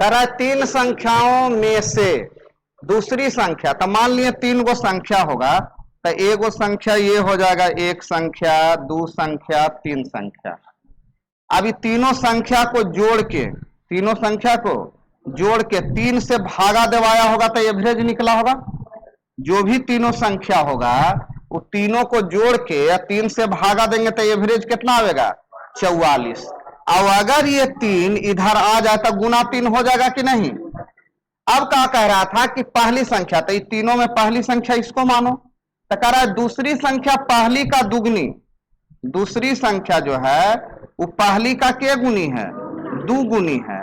कह रहा है तीन संख्याओं में से दूसरी संख्या, तो मान लिए तीन गो संख्या होगा, तो एगो संख्या ये हो जाएगा, एक संख्या, दो संख्या, तीन संख्या। अब ये तीनों संख्या को जोड़ के, तीनों संख्या को जोड़ के तीन से भागा दिवाया होगा तो एवरेज निकला होगा। जो भी तीनों संख्या होगा वो तीनों को जोड़ के या तीन से भागा देंगे तो एवरेज कितना आएगा, 44। अब अगर ये तीन इधर आ जाए तो गुना तीन हो जाएगा कि नहीं। अब क्या कह रहा था कि पहली संख्या, तो ये तीनों में पहली संख्या इसको मानो, तो कह रहा है दूसरी संख्या पहली का दुगनी, दूसरी संख्या जो है वो पहली का के गुनी है, दुगुनी है।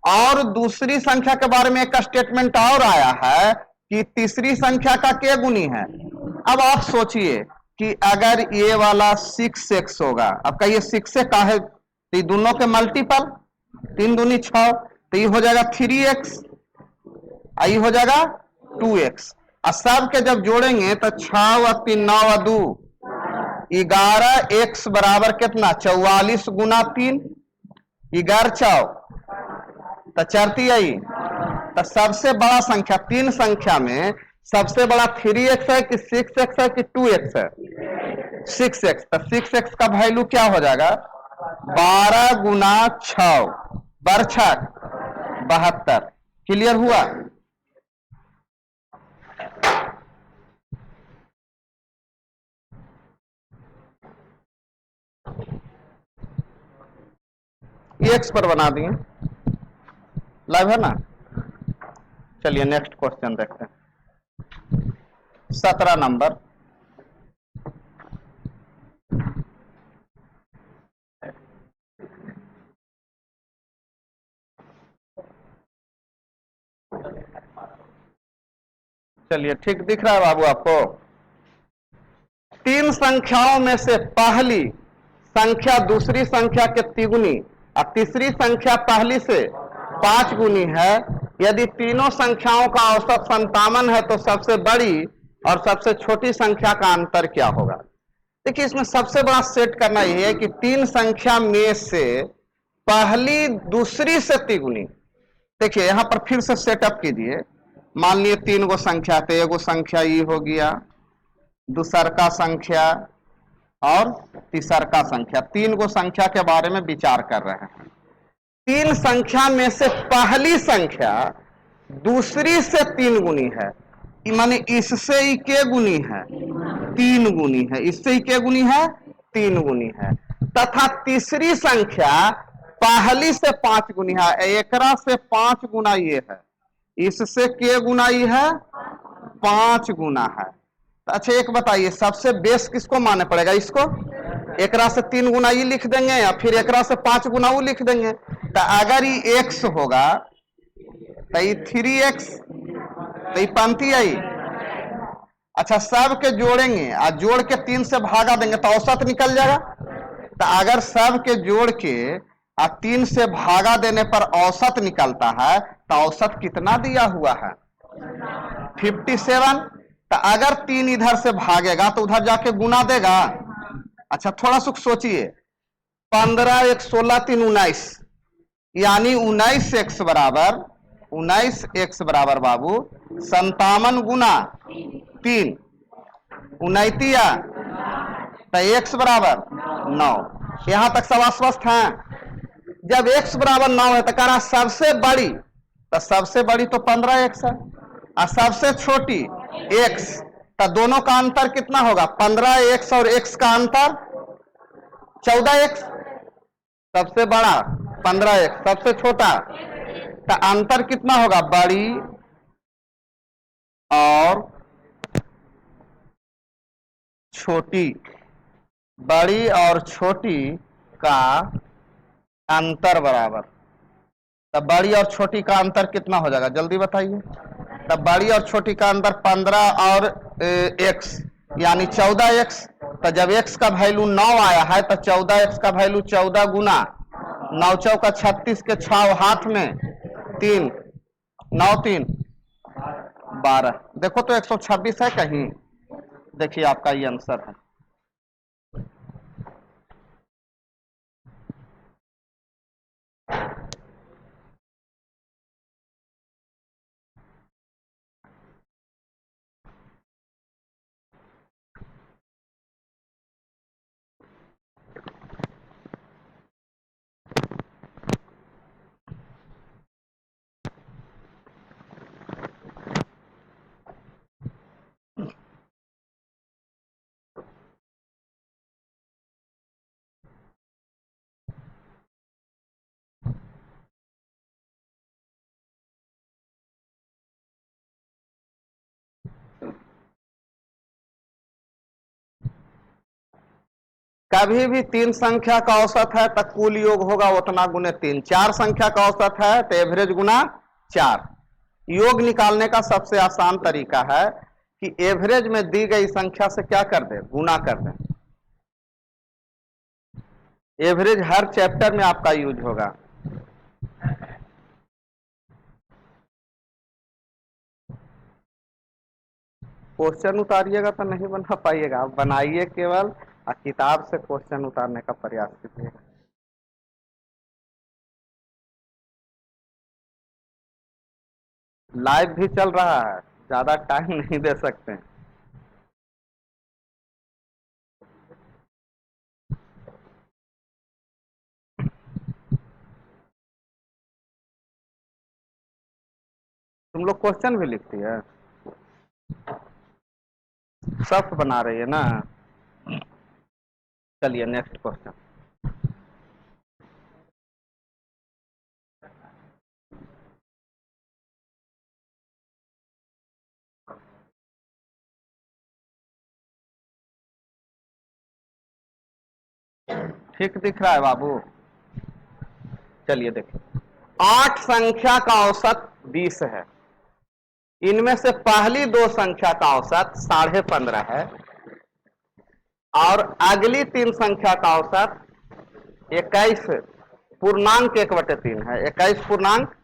और दूसरी संख्या के बारे में एक स्टेटमेंट और आया है कि तीसरी संख्या का के गुनी है। अब आप सोचिए कि अगर ये वाला 6x होगा, अब कहिए 6 से का है, तो दोनों के मल्टीपल, तीन दूनी 6, तो ये हो जाएगा 3x, आई हो जाएगा 2x। और सब के जब जोड़ेंगे तो 6 व 3 9 व 2 11x बराबर कितना, 44 गुना 3, 11 चौ तो चरती आई। तो सबसे बड़ा संख्या, तीन संख्या में सबसे बड़ा 3x है कि 6x है कि 2x है, 6x। तो 6x का वैल्यू क्या हो जाएगा, 12 गुना 6 बरछक 72। क्लियर हुआ। x पर बना दिए, लाइव है ना। चलिए नेक्स्ट क्वेश्चन देखते हैं, 17 नंबर। चलिए ठीक दिख रहा है बाबू आपको। तीन संख्याओं में से पहली संख्या दूसरी संख्या के तिगुनी और तीसरी संख्या पहली से 5 गुनी है। यदि तीनों संख्याओं का औसत 57 है तो सबसे बड़ी और सबसे छोटी संख्या का अंतर क्या होगा। देखिए इसमें सबसे बड़ा सेट करना यह है कि तीन संख्या में से पहली दूसरी से तिगुनी। देखिए यहां पर फिर से सेटअप कीजिए, मान लिए तीन गो संख्या, तो एगो संख्या ये हो गया, दूसर का संख्या और तीसर का संख्या, तीन गो संख्या के बारे में विचार कर रहे हैं। तीन संख्या में से पहली संख्या दूसरी से 3 गुनी है, माने इससे ही के गुनी है, 3 गुनी है, इससे ही के गुनी है, 3 गुनी है। तथा तीसरी संख्या पहली से 5 गुनी है, एकरा से 5 गुना ये है, इससे के गुना ये है, 5 गुना है। अच्छा एक बताइए, सबसे बेस किसको मानना पड़ेगा, इसको। एकरा से 3 गुना ये लिख देंगे या फिर एकरा से 5 गुना वो लिख देंगे। तो अगर ये x होगा तो ये 3x, तो ये पंक्ति आई। अच्छा सब के जोड़ेंगे और जोड़ के 3 से भागा देंगे तो औसत निकल जाएगा। तो अगर सब के जोड़ के और 3 से भागा देने पर औसत निकलता है तो औसत कितना दिया हुआ है, 57। तो अगर 3 इधर से भागेगा तो उधर जाके गुना देगा। अच्छा थोड़ा सुख सोचिए, 15 1 16 3 19, यानी 19x बराबर, 19x बराबर बाबू 57 गुना 3, 29 तो x बराबर 9। यहां तक सब आश्वस्त हैं। जब x बराबर 9 है तो कह रहा सबसे बड़ी, तो सबसे बड़ी तो 15x है और सबसे छोटी x, तो दोनों का अंतर कितना होगा, 15x और x का अंतर 14x। सबसे बड़ा 15x, सबसे छोटा, तो अंतर कितना होगा, बड़ी और छोटी, बड़ी और छोटी का अंतर बराबर। तब बड़ी और छोटी का अंतर कितना हो जाएगा, जल्दी बताइए। तब बड़ी और छोटी का अंतर 15 और x यानी 14x। तो जब x का वैल्यू 9 आया है तो 14x का वैल्यू 14 गुना 9 चौका 36 के 6 हाथ में 3, 9 3 12। देखो तो 126 है कहीं, देखिए आपका ये आंसर है। कभी भी 3 संख्या का औसत है तो कुल योग होगा उतना गुने 3। 4 संख्या का औसत है तो एवरेज गुना 4। योग निकालने का सबसे आसान तरीका है कि एवरेज में दी गई संख्या से क्या कर दे, गुना कर दे। एवरेज हर चैप्टर में आपका यूज होगा। क्वेश्चन उतारिएगा तो नहीं बना पाइएगा, आप बनाइए केवल और किताब से क्वेश्चन उतारने का प्रयास कीजिएगा। लाइव भी चल रहा है, ज्यादा टाइम नहीं दे सकते हैं। तुम लोग क्वेश्चन भी लिखती है, सब बना रही है ना। चलिए नेक्स्ट क्वेश्चन। ठीक दिख रहा है बाबू? चलिए देखिए, 8 संख्या का औसत 20 है। इनमें से पहली 2 संख्या का औसत 15.5 है और अगली 3 संख्या का औसत 21 पूर्णांक 1/3 है। 21 पूर्णांक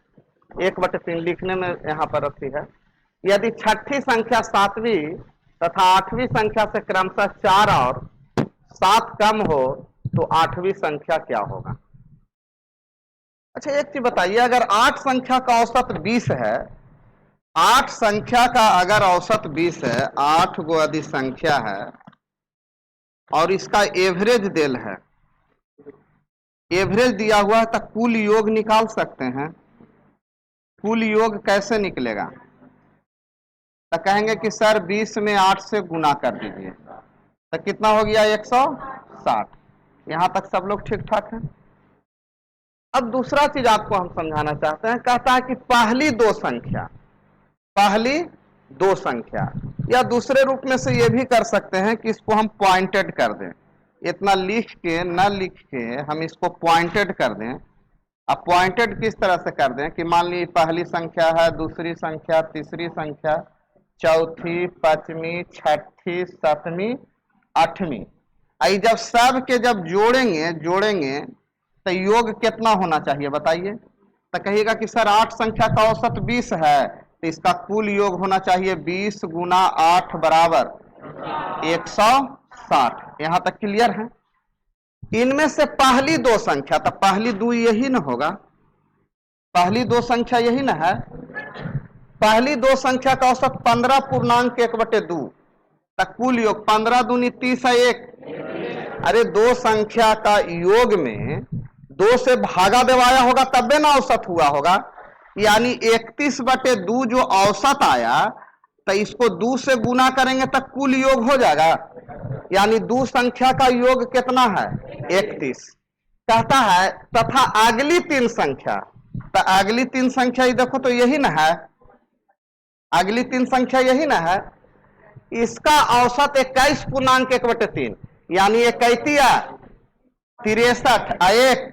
1/3 लिखने में यहां पर रखी है। यदि छठी संख्या 7वीं तथा 8वीं संख्या से क्रमशः 4 और 7 कम हो तो 8वीं संख्या क्या होगा? अच्छा एक चीज बताइए, अगर 8 संख्या का औसत 20 है, 8 संख्या का अगर औसत 20 है, 8 गो यदि संख्या है और इसका एवरेज देल है, एवरेज दिया हुआ है, तो कुल योग निकाल सकते हैं। कुल योग कैसे निकलेगा? तो कहेंगे कि सर 20 में 8 से गुना कर दीजिए, तो कितना हो गया? 160। यहां तक सब लोग ठीक ठाक हैं। अब दूसरा चीज आपको हम समझाना चाहते हैं। कहता है कि पहली 2 संख्या, पहली 2 संख्या, या दूसरे रूप में से ये भी कर सकते हैं कि इसको हम पॉइंटेड कर दें। इतना लिख के न लिख के हम इसको पॉइंटेड कर दें। अब पॉइंटेड किस तरह से कर दें कि मान ली पहली संख्या है, दूसरी संख्या, तीसरी संख्या, चौथी, पांचवी, छठी, 7वीं, 8वीं। आई जब सब के जब जोड़ेंगे तो योग कितना होना चाहिए बताइए? तो कहिएगा कि सर 8 संख्या का औसत 20 है, तो इसका कुल योग होना चाहिए 20 गुना 8 बराबर 160। यहां तक क्लियर है? इनमें से पहली 2 संख्या, तो पहली 2 यही ना होगा, पहली 2 संख्या यही ना है। पहली 2 संख्या का औसत 15 पूर्णांक 1/2, तो कुल योग 15 दूनी 30 है 1। अरे 2 संख्या का योग में 2 से भागा देवाया होगा तब ना औसत हुआ होगा। यानी 31/2 जो औसत आया, तो इसको 2 से गुना करेंगे तब कुल योग हो जाएगा। यानी 2 संख्या का योग कितना है? 31। कहता है तथा अगली 3 संख्या, तो अगली 3 संख्या ये देखो तो यही ना है, अगली 3 संख्या यही ना है। इसका औसत 21 पूर्णांक 1/3, यानी 61 63 1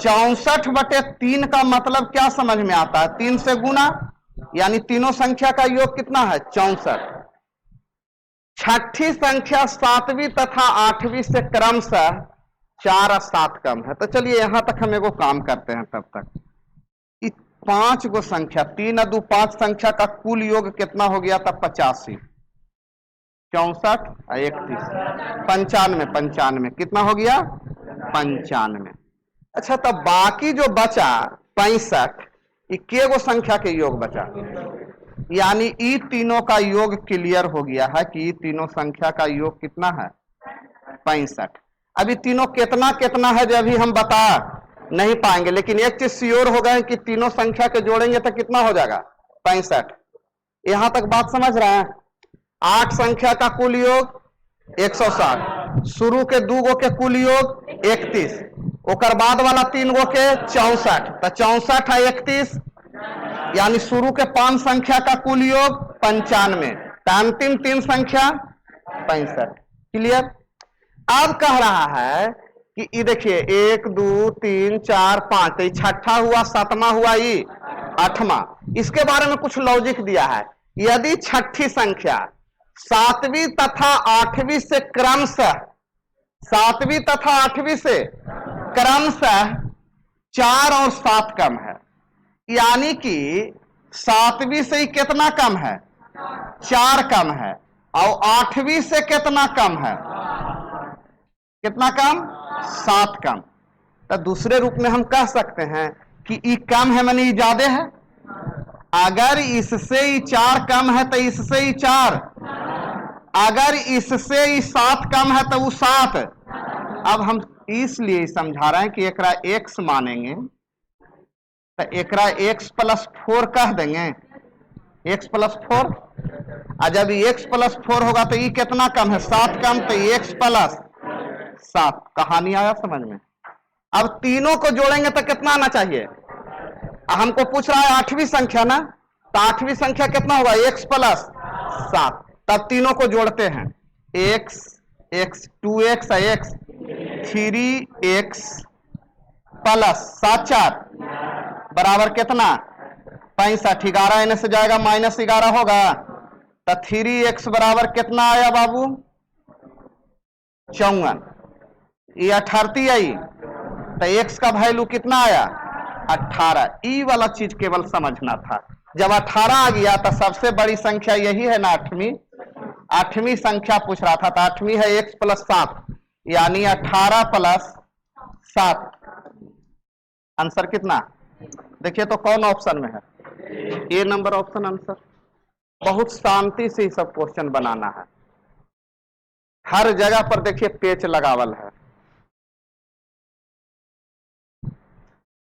64/3 का मतलब क्या समझ में आता है? 3 से गुना, यानी तीनों संख्या का योग कितना है? 64। छठी संख्या 7वीं तथा 8वीं से क्रमशः 4 और 7 कम है। तो चलिए यहां तक हम एगो काम करते हैं। तब तक 5 गो संख्या, 3 और 2 5 संख्या का कुल योग कितना हो गया? तब 85, 64 और 31, 95 कितना हो गया? 95। अच्छा, तब बाकी जो बचा 65, इक्के गो संख्या के योग बचा, यानी ई तीनों का योग क्लियर हो गया है कि ई तीनों संख्या का योग कितना है? 65। अभी तीनों कितना कितना है जो अभी हम बता नहीं पाएंगे, लेकिन एक चीज श्योर हो गए कि तीनों संख्या के जोड़ेंगे तो कितना हो जाएगा? 65। यहां तक बात समझ रहे हैं? 8 संख्या का कुल योग 160, शुरू के 2 गो के कुल योग 31, ओकर बाद वाला 3 गो के 64, तो 64 है 31, यानी शुरू के 5 संख्या का कुल योग 95, तो अंतिम 3 संख्या 65। क्लियर? अब कह रहा है कि ये देखिए 1 2 3 4 5, तो छठा हुआ, सातवां हुआ, ये आठवां। इसके बारे में कुछ लॉजिक दिया है। यदि छठी संख्या सातवीं तथा आठवीं से क्रमशः, सातवीं तथा आठवीं से क्रमशः 4 और 7 कम है, यानी कि सातवीं से ही कितना कम है? 4 कम है, और आठवीं से कितना कम है? कितना कम? 7 कम। तो दूसरे रूप में हम कह सकते हैं कि ई कम है माने ई ज्यादा है। अगर इससे ही 4 कम है तो इससे ही 4, अगर इससे ही 7 कम है तो वो 7। अब हम इसलिए समझा रहे हैं कि एकरा x मानेंगे तो एकरा x प्लस 4 कह देंगे, x प्लस 4। और जब x प्लस 4 होगा तो ये कितना कम है? 7 कम, तो x प्लस 7। कहानी आया समझ में? अब तीनों को जोड़ेंगे तो कितना आना चाहिए? हमको पूछ रहा है आठवीं संख्या ना, तो आठवीं संख्या कितना होगा? x plus 7। तब तीनों को जोड़ते हैं, x 2x x 3x plus 7 4 बराबर कितना? 65। 11 इन्हें से जाएगा -11 होगा, तो 3x बराबर कितना आया बाबू? 54। ये 38 आई, तो x का वैल्यू कितना आया? 18। ई वाला चीज केवल समझना था। जब 18 आ गया तो सबसे बड़ी संख्या यही है ना, आठवीं संख्या पूछ रहा था, तो आठवीं है x प्लस 7, यानी 18 प्लस 7। आंसर कितना? देखिए तो कौन ऑप्शन में है? ए नंबर ऑप्शन आंसर। बहुत शांति से ही सब क्वेश्चन बनाना है। हर जगह पर देखिए पेच लगावल है।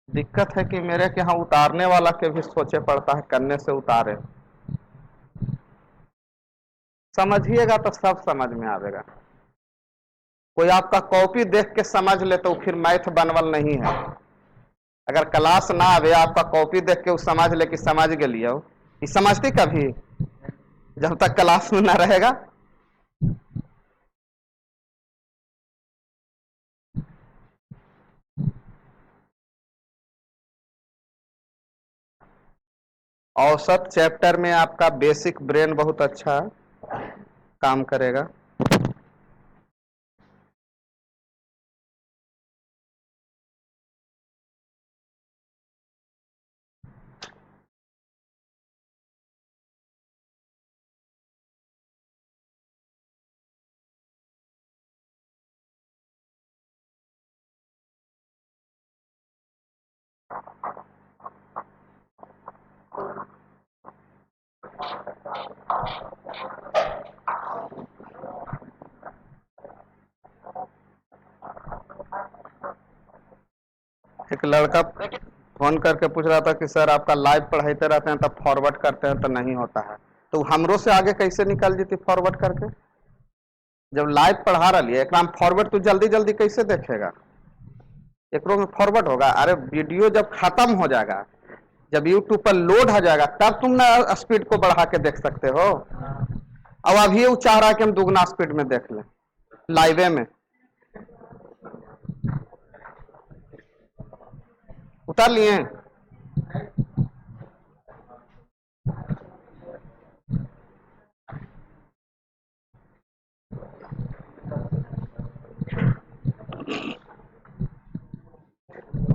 दिक्कत है कि मेरे के यहाँ उतारने वाला के भी सोचे पड़ता है, करने से उतारे। समझिएगा तो सब समझ में आवेगा। कोई आपका कॉपी देख के समझ ले तो फिर मैथ बनवल नहीं है। अगर क्लास ना आवे, आपका कॉपी देख के वो समझ ले कि समझ गलिए, ये समझती कभी जब तक क्लास में ना रहेगा। औसत चैप्टर में आपका बेसिक ब्रेन बहुत अच्छा काम करेगा। एक लड़का फोन करके पूछ रहा था कि सर आपका लाइव पढ़ाते रहते हैं तब फॉरवर्ड करते हैं तो नहीं होता है, तो हमरो से आगे कैसे निकल जाती फॉरवर्ड करके? जब लाइव पढ़ा रही है एक फॉरवर्ड तो जल्दी जल्दी कैसे देखेगा? एकरो में फॉरवर्ड होगा? अरे वीडियो जब खत्म हो जाएगा, जब यूट्यूब पर लोड हो जाएगा, तब तुम ना स्पीड को बढ़ा के देख सकते हो। अब अभी वो चाह रहा है कि हम दुगना स्पीड में देख लें लाइवे में। उतार लिए?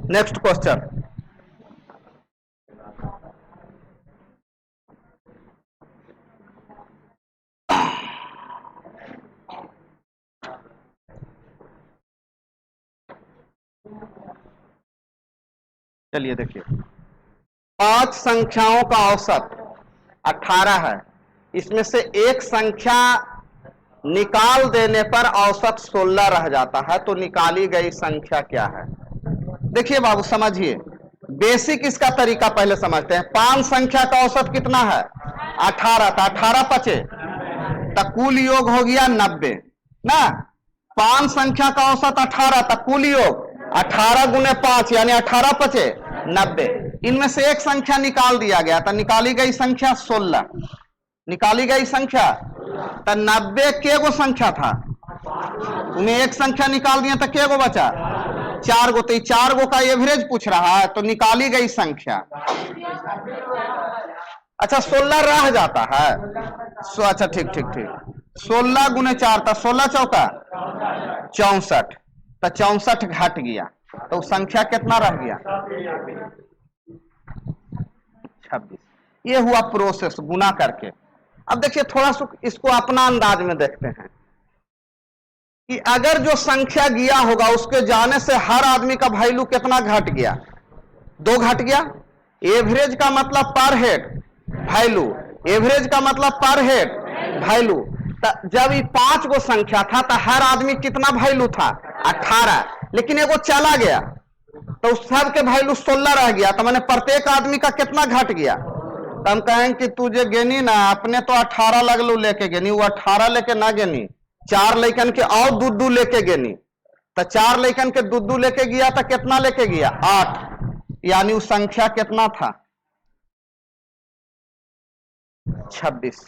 Next question. चलिए देखिए, 5 संख्याओं का औसत 18 है। इसमें से एक संख्या निकाल देने पर औसत 16 रह जाता है, तो निकाली गई संख्या क्या है? देखिए बाबू समझिए, बेसिक इसका तरीका पहले समझते हैं। 5 संख्या का औसत कितना है? 18। तो 18 पचे तो कुल योग हो गया 90 ना। 5 संख्या का औसत 18, तो कुल योग 18 गुने 5 यानी 18 पचे 90। इनमें से एक संख्या निकाल दिया गया, तो निकाली गई संख्या 16। निकाली गई संख्या तो 90 के गो संख्या था? उन्हें एक संख्या निकाल दिया तो क्या गो बचा? 4 गो। तो 4 गो का एवरेज पूछ रहा है, तो निकाली गई संख्या। अच्छा 16 रह जाता है। अच्छा ठीक ठीक ठीक, 16 गुने 4 था, 16 चौका 64, तो 64 घट गया, तो संख्या कितना रह गया? 26। ये हुआ प्रोसेस गुना करके। अब देखिए थोड़ा सा इसको अपना अंदाज में देखते हैं कि अगर जो संख्या गया होगा उसके जाने से हर आदमी का वैल्यू कितना घट गया? 2 घट गया। एवरेज का मतलब पर हेड वैल्यू, एवरेज का मतलब पर हेड वैल्यू। जब ये 5 गो संख्या था तो हर आदमी कितना वैल्यू था? 18। लेकिन एगो चला गया तो उस सब के वैल्यू 16 रह गया, तो मैंने प्रत्येक आदमी का कितना घट गया? तो हम कहेंगे कि तुझे गेनी ना, अपने तो 18 लगलू लेके गेनी, वो 18 लेके ना गेनी, 4 लेकन के और दूधू लेके गेनी, तो 4 लेकन के दूधू लेके गया तो कितना लेके गया? 8। यानी वो संख्या कितना था? 26।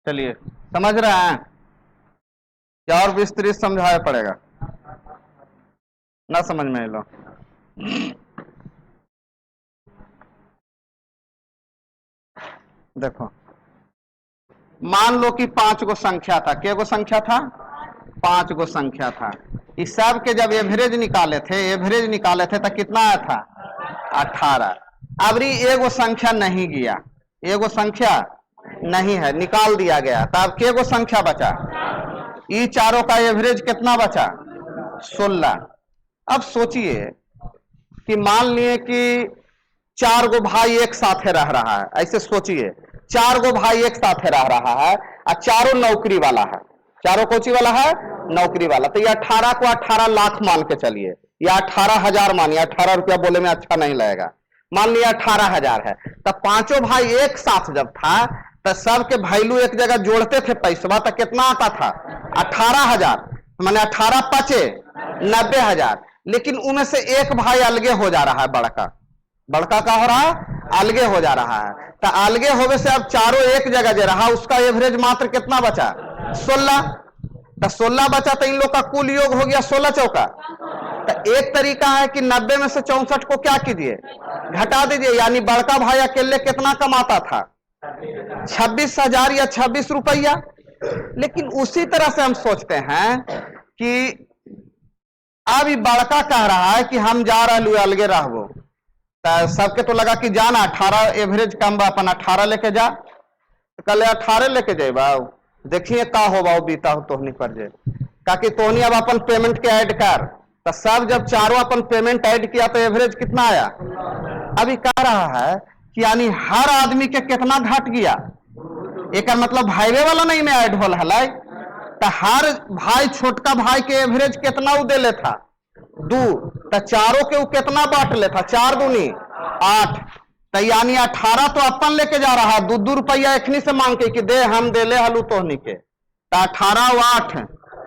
चलिए समझ रहे हैं क्या और विस्तृत समझाया पड़ेगा? ना समझ में लो। देखो मान लो कि 5 गो संख्या था। क्या गो संख्या था? 5 गो संख्या था। इस सब के जब एवरेज निकाले थे तो कितना आया था? 18। अब एगो संख्या नहीं गया, एगो संख्या नहीं है, निकाल दिया गया, तो अब के गो संख्या बचा? ये चारों का एवरेज कितना बचा? 16। अब सोचिए कि मान लिए कि 4 गो भाई एक साथ रह रहा है, ऐसे सोचिए 4 गो भाई एक साथ रह रहा है और चारों नौकरी वाला है। चारों कोची वाला है? नौकरी वाला। तो ये 18 को 18 लाख मान के चलिए, या 18,000 मानिए, 18 रुपया बोले में अच्छा नहीं लगेगा, मान लिया 18,000 है। तो पांचों भाई एक साथ जब था तो सबके वैल्यू एक जगह जोड़ते थे पैसा, तो कितना आता था? 18,000। माने 18 पचे 90,000। लेकिन उनमें से एक भाई अलगे हो जा रहा है, बड़का का हो रहा है? अलगे हो जा रहा है। तो अलगे होने से अब चारों एक जगह जो रहा उसका एवरेज मात्र कितना बचा? 16। तो 16 बचा तो इन लोग का कुल योग हो गया 16 चौका। तो एक तरीका है कि 90 में से 64 को क्या कीजिए? घटा दीजिए। यानी बड़का भाई अकेले कितना कमाता था? 26,000 या 26 रुपया। लेकिन उसी तरह से हम सोचते हैं कि अब बड़का कह रहा है कि हम जा रहे अलगे रहबो, तो सबके तो लगा कि जाना 18 एवरेज कम बा, अपन 18 लेके जा। तो कल 18 लेके जाए बाबू, देखिए का हो बाबू बीता हो तोहनी पर जे काकि तोहनी अब अपन पेमेंट के ऐड कर। तो सब जब चारों अपन पेमेंट ऐड किया तो एवरेज कितना आया? अभी कह रहा है कि यानी हर आदमी के कितना घट गया? एक मतलब भाईवे वाला नहीं में ऐड होल है, तो हर भाई छोटका भाई के एवरेज कितना उ दे था? 2। तो चारों के उ कितना बांट ले था? 4 दूनी 8। तो यानी 18 तो अपन लेके जा रहा है, 2 रुपया एखनी से मांग के कि दे हम दे ले हलू तोहनी के। तो 18 व 8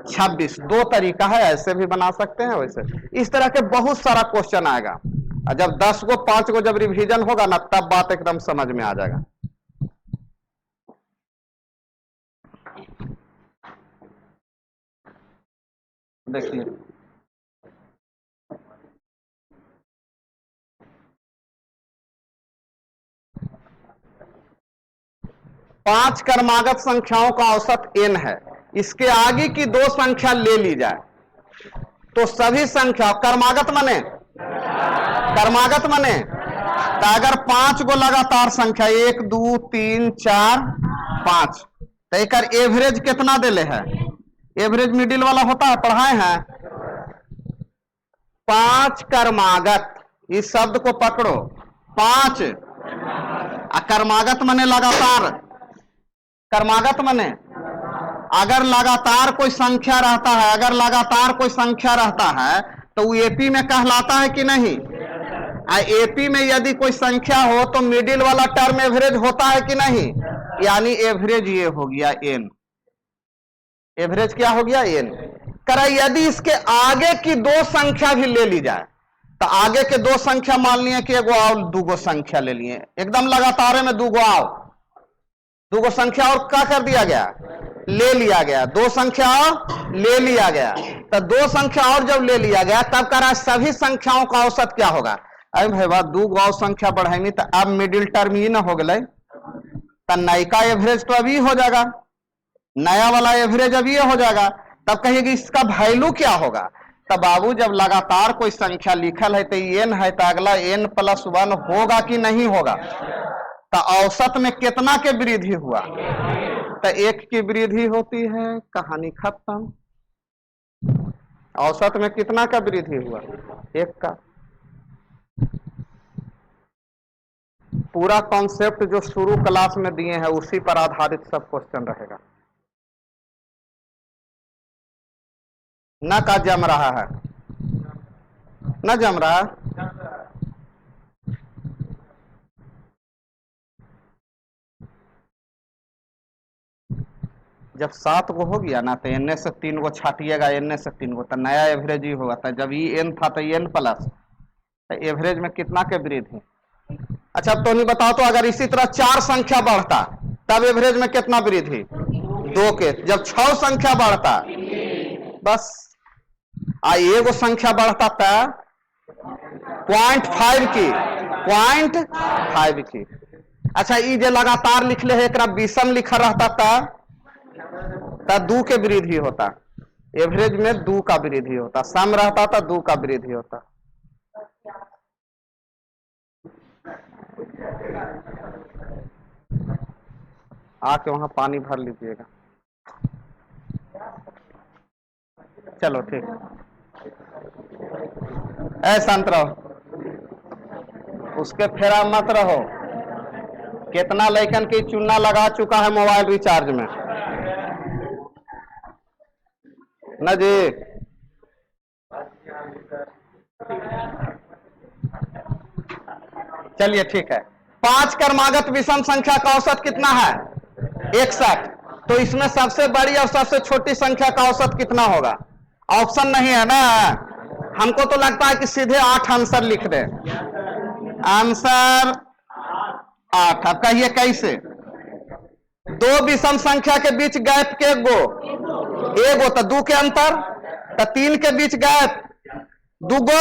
26। 2 तरीका है, ऐसे भी बना सकते हैं, वैसे इस तरह के बहुत सारा क्वेश्चन आएगा। जब 10 गो 5 गो जब रिवीजन होगा ना तब बात एकदम समझ में आ जाएगा। देखिए पांच क्रमागत संख्याओं का औसत n है, इसके आगे की 2 संख्या ले ली जाए तो सभी संख्या क्रमागत माने तो अगर 5 गो लगातार संख्या 1 2 3 4 5 तो एक एवरेज कितना देले है? एवरेज मिडिल वाला होता है, पढ़ाए हैं। 5 क्रमागत, इस शब्द को पकड़ो, 5 क्रमागत माने लगातार। क्रमागत माने अगर लगातार कोई संख्या रहता है, तो वो एपी में कहलाता है कि नहीं? एपी में यदि कोई संख्या हो तो मिडिल वाला टर्म एवरेज होता है कि नहीं, यानी एवरेज ये हो गया एन। एवरेज क्या हो गया, एन। करा यदि इसके आगे की दो संख्या भी ले ली जाए, तो आगे के दो संख्या मान लिए कि एगो और दूगो संख्या ले लिए, एकदम लगातार में दूगो आओ, दूगो संख्या और क्या कर दिया गया, ले लिया गया, दो संख्या ले लिया गया। तो दो संख्या और जब ले लिया गया तब करा सभी संख्याओं का औसत क्या होगा। अरे भाई बात दूगो और संख्या बढ़ाएंगे तो अब मिडिल टर्म ही ना हो गए, तो नयका एवरेज तो अभी हो जाएगा, नया वाला एवरेज अभी हो जाएगा। तब कहिएगी इसका वैल्यू क्या होगा। तब बाबू जब लगातार कोई संख्या लिखल है तो एन है तो अगला n + 1 होगा कि नहीं होगा। तो औसत में कितना के वृद्धि हुआ, तो एक की वृद्धि होती है, कहानी खत्म। औसत में कितना का वृद्धि हुआ, एक का। पूरा कॉन्सेप्ट जो शुरू क्लास में दिए हैं उसी पर आधारित सब क्वेश्चन रहेगा। न का जम रहा है, न जम रहा है। जब 7 गो हो गया ना तो एन से 3 गो छाटिएगा, एन से 3 गो तो नया एवरेज ही होगा। तो जब ये एन था तो एन प्लस, तो एवरेज में कितना के वृद्धि। अच्छा तो नहीं बताओ, तो अगर इसी तरह 4 संख्या बढ़ता तब एवरेज में कितना वृद्धि, 2 के। जब 6 संख्या बढ़ता बस एगो संख्या बढ़ता था 0.5 की, 0.5 की। अच्छा ये जो लगातार लिखले है एक विषम लिखा रहता था तब 2 के वृद्धि होता, एवरेज में 2 का वृद्धि होता, सम रहता था 2 का वृद्धि होता। आके वहां पानी भर लीजिएगा। चलो ठीक, ऐसा शांत रहो, उसके फेरा मत रहो। कितना लड़कन की चूना लगा चुका है मोबाइल रिचार्ज में न जी। चलिए ठीक है। 5 क्रमागत विषम संख्या का औसत कितना है, 61। तो इसमें सबसे बड़ी और सबसे छोटी संख्या का औसत कितना होगा। ऑप्शन नहीं है ना, हमको तो लगता है कि सीधे 8 आंसर लिख दे। आंसर 8। अब कहिए कैसे। दो विषम संख्या के बीच गैप के गो, एगो तो 2 के अंतर, तो 3 के बीच गैप 2 गो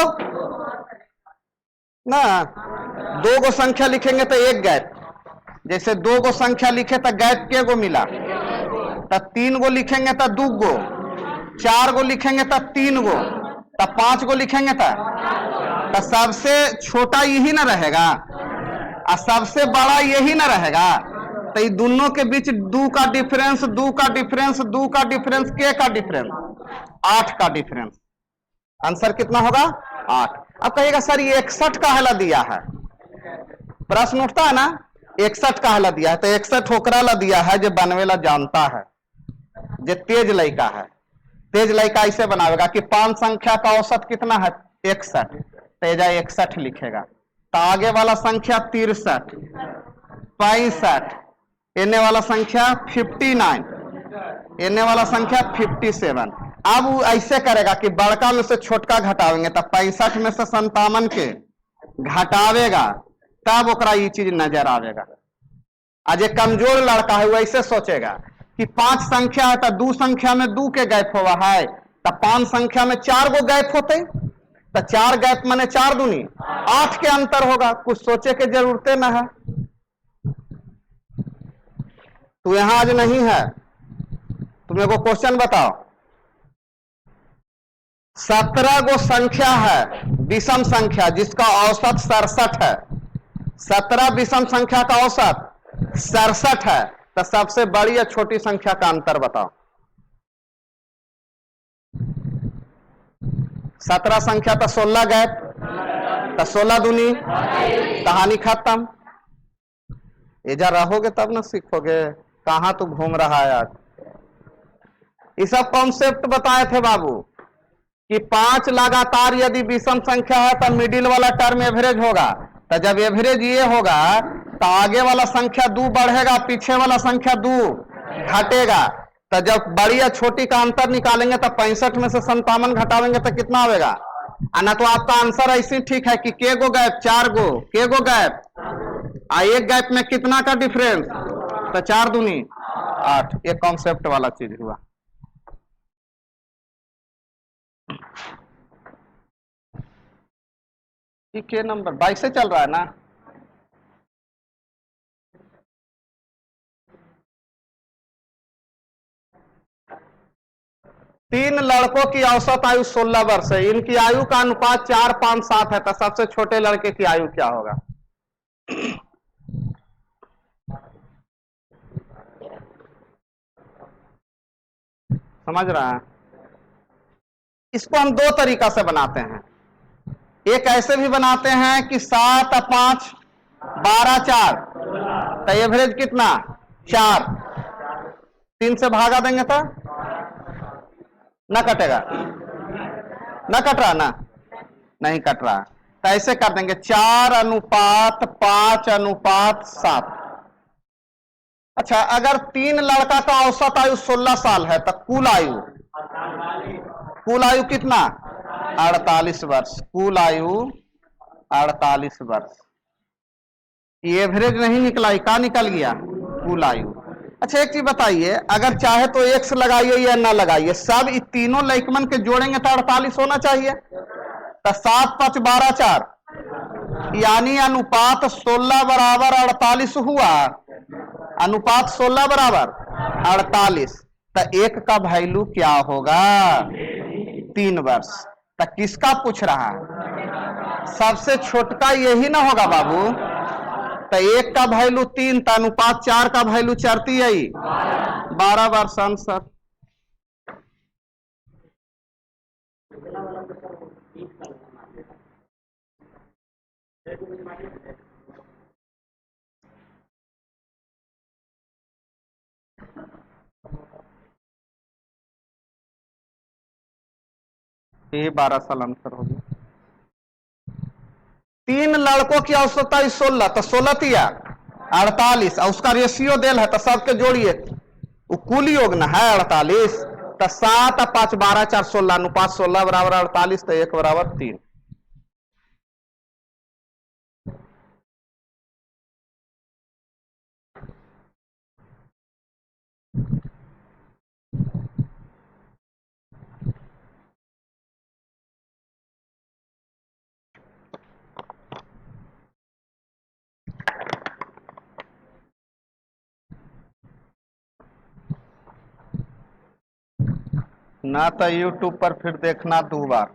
ना। 2 गो संख्या लिखेंगे तो एक गैप, जैसे 2 गो संख्या लिखे तो गैप के गो मिला, तो 3 गो लिखेंगे तो 2 गो, 4 गो लिखेंगे तो 3 गो, तो 5 गो लिखेंगे तो सबसे छोटा यही ना रहेगा और सबसे बड़ा यही ना रहेगा। तो ये दोनों के बीच 2 का डिफरेंस, 2 का डिफरेंस, 2 का डिफरेंस, के का डिफरेंस, 8 का डिफरेंस। आंसर कितना होगा, 8। अब कहिएगा सर ये 61 का हला दिया है, प्रश्न उठता है ना, 61 का हला दिया है। तो 61 होकरा ला दिया है जो बनवेला जानता है, जो तेज लड़का है। तेज लड़का ऐसे बनावेगा कि 5 संख्या का औसत कितना है, 61, तेजा 61 लिखेगा। तो आगे वाला संख्या 63, 65, एने वाला संख्या 59, एने वाला संख्या 57। अब वो ऐसे करेगा कि बड़का में से छोटका घटावेंगे, तो 65 में से 57 के घटावेगा, तब ओकरा ये चीज नजर आवेगा। आज एक कमजोर लड़का है वो ऐसे सोचेगा कि 5 संख्या है तो 2 संख्या में 2 के गैप हुआ है, तो 5 संख्या में 4 गो गैप होते, तो 4 गैप माने 4 दूनी 8 के अंतर होगा। कुछ सोचे के जरूरतें ना है। तू यहां आज नहीं है, तुम्हें को क्वेश्चन बताओ। 17 गो संख्या है विषम संख्या जिसका औसत 67 है। 17 विषम संख्या का औसत 67 है, तो सबसे बड़ी या छोटी संख्या का अंतर बताओ। 17 संख्या तो 16 गैप, तो 16 दूनी, कहानी खत्म। इधर रहोगे तब ना सीखोगे। कहां तू घूम रहा है आज। ये सब कॉन्सेप्ट बताए थे बाबू कि 5 लगातार यदि विषम संख्या है तो मिडिल वाला टर्म एवरेज होगा। तो जब एवरेज ये होगा तो आगे वाला संख्या 2 बढ़ेगा, पीछे वाला संख्या 2 घटेगा। तो जब बड़ी या छोटी का अंतर निकालेंगे तो 65 में से 57 घटावेंगे तो कितना आएगा? ना तो आपका आंसर ऐसे ठीक है कि के गो गैप, 4 गो, के गो गैप, एक गैप में कितना का डिफरेंस? तो 4 दूनी 8। ये कॉन्सेप्ट वाला चीज हुआ। ये के नंबर 22 से चल रहा है ना? तीन लड़कों की औसत आयु 16 वर्ष है। इनकी आयु का अनुपात 4, 5, 7 है। तो सबसे छोटे लड़के की आयु क्या होगा? समझ रहा है? इसको हम 2 तरीका से बनाते हैं। एक ऐसे भी बनाते हैं कि 7, 5, 12, 4, तो एवरेज कितना? 4। 3 से भागा देंगे तो ना कटेगा? ना कट रहा ना? नहीं कट रहा। तो ऐसे कर देंगे 4:5:7। अच्छा, अगर 3 लड़का का औसत आयु 16 साल है तो कुल आयु कितना? 48 वर्ष। कुल आयु 48 वर्ष। ये एवरेज नहीं निकला, क्या निकल गया? कुल आयु। अच्छा, एक चीज बताइए, अगर चाहे तो x लगाइए या ना लगाइए, सब इन तीनों लैकमन के जोड़ेंगे तो 48 होना चाहिए। तो 7, 5, 12, 4 यानी अनुपात 16 बराबर 48 हुआ। अनुपात 16 बराबर 48। तो एक का वैल्यू क्या होगा? 3 वर्ष। तो किसका पूछ रहा है? सबसे छोटका यही ना होगा बाबू। तो एक का वैल्यू 3, तो अनुपात 4 का वैल्यू चढ़ती है 12 वर्ष आंसर। ये 12 साल आंसर हो गया। 3 लड़कों की औसत आयु 16, तो 16 तिया 48 और उसका रेशियो देल है तो सबके जोड़िए, वो कुल योग ना है 48। तो 7, 5, 12, 4, 16 अनुपात 16 बराबर 48। तो 1 बराबर 3। ना तो यूट्यूब पर फिर देखना 2 बार।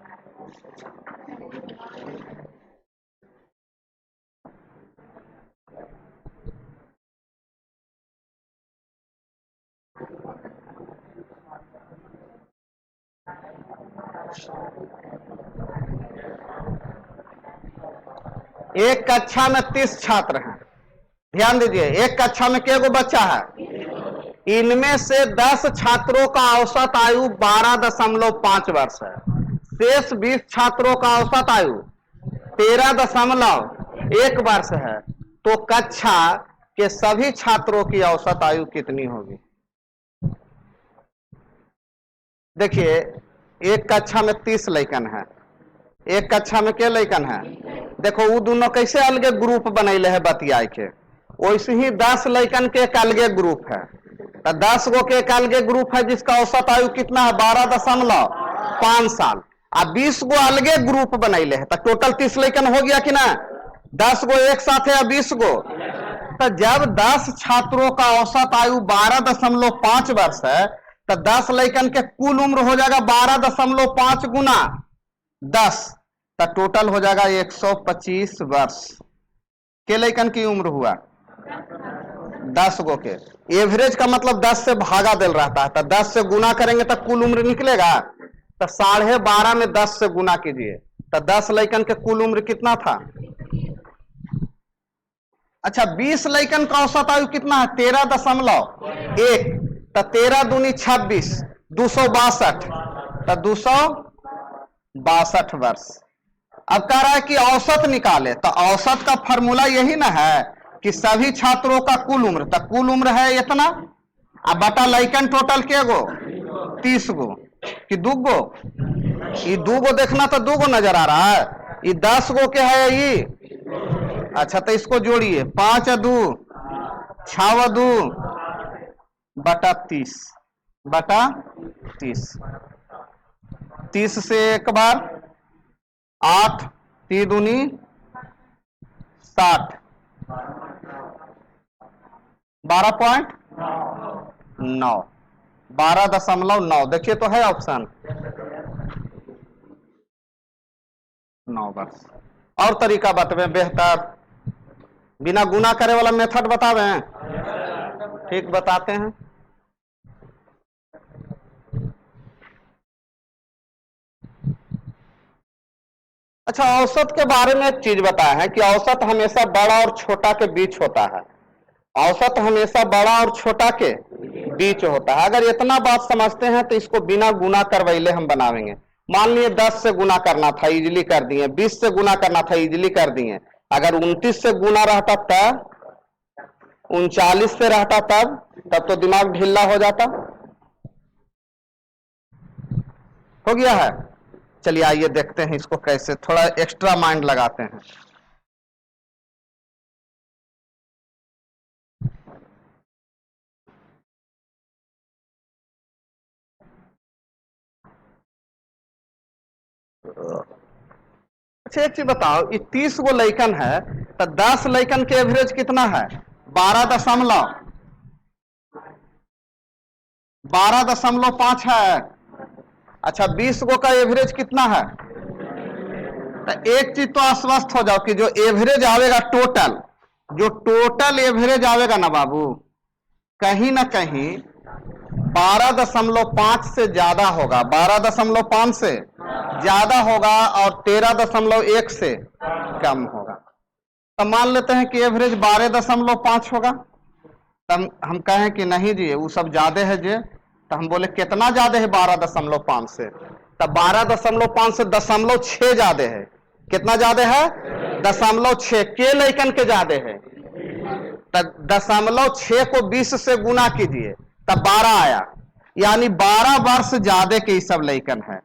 एक कक्षा में 30 छात्र हैं। ध्यान दीजिए, एक कक्षा में कितने बच्चा है? इनमें से 10 छात्रों का औसत आयु 12.5 वर्ष है। शेष 20 छात्रों का औसत आयु 13.1 वर्ष है। तो कक्षा के सभी छात्रों की औसत आयु कितनी होगी? देखिए, एक कक्षा में 30 लैकन है। एक कक्षा में क्या लैकन है? देखो, वो दोनों कैसे अलगे ग्रुप बनैले है बतियाए के, वैसे ही 10 लैकन के एक अलगे ग्रुप है। तो 10 गो के एक अलगे ग्रुप है जिसका औसत आयु कितना है? 12.5 साल। और 20 गो अलगे ग्रुप बनैले है। तो टोटल 30 लैकन हो गया कि ना? 10 गो एक साथ है या 20 गो? तो जब 10 छात्रों का औसत आयु 12.5 वर्ष है तो 10 लैकन के कुल उम्र हो जाएगा 12.5 गुना 10। तो टोटल हो जाएगा 125 वर्ष। के लैकन की उम्र हुआ? 10 गो के। एवरेज का मतलब 10 से भागा दिल रहता है। तो 10 से गुना करेंगे तो कुल उम्र निकलेगा। तो 12.5 में 10 से गुना कीजिए। तो 10 लैकन के कुल उम्र कितना था? अच्छा, 20 लैकन का औसत आयु कितना है? 13.1। तो 13 दूनी 26, 262। तो 62 वर्ष। अब कह रहा है कि औसत निकाले, तो औसत का फॉर्मूला यही ना है कि सभी छात्रों का कुल उम्र, तो कुल उम्र है इतना, अब बटा लइकन टोटल के गो 30 गो कि 2 गो, ये 2 गो देखना तो 2 गो नजर आ रहा है, ये 10 गो के है ये। अच्छा तो इसको जोड़िए, 5 2 6 2 बटा 30 बटा 30, 30 से एक बार 8 3 दूनी 60, 12.9, 12.9। देखिए तो है ऑप्शन 9 वर्ष। और तरीका बतावे बेहतर, बिना गुना करे वाला मेथड बतावे, ठीक बताते हैं। अच्छा औसत के बारे में एक चीज बताया है कि औसत हमेशा बड़ा और छोटा के बीच होता है, औसत हमेशा बड़ा और छोटा के बीच होता है। अगर इतना बात समझते हैं तो इसको बिना गुना करवैले हम बनावेंगे। मान लिए 10 से गुना करना था, इजिली कर दिए, 20 से गुना करना था, इजिली कर दिए। अगर 29 से गुना रहता तब, 39 से रहता तब तो दिमाग ढीला हो जाता। हो गया है। चलिए आइए देखते हैं इसको कैसे, थोड़ा एक्स्ट्रा माइंड लगाते हैं। अच्छा एक चीज बताओ, ये 30 गो लइकन है तो 10 लइकन के एवरेज कितना है? 12.5 है। अच्छा 20 गो का एवरेज कितना है? तो एक चीज तो आश्वस्त हो जाओ कि जो एवरेज आवेगा टोटल, जो टोटल एवरेज आवेगा ना बाबू, कहीं ना कहीं 12.5 से ज्यादा होगा, 12.5 से ज्यादा होगा और 13.1 से कम होगा। तो मान लेते हैं कि एवरेज 12.5 होगा। तब हम कहें कि नहीं जी वो सब ज्यादा है जे, तो हम बोले कितना ज्यादा है 12.5 से? तब 12.5 से 0.6 ज्यादा है। कितना ज्यादा है? 0.6 के लइकन के ज्यादा है। तब 0.6 को 20 से गुना कीजिए तब 12 आया, यानी 12 वर्ष ज्यादा के सब लइकन है।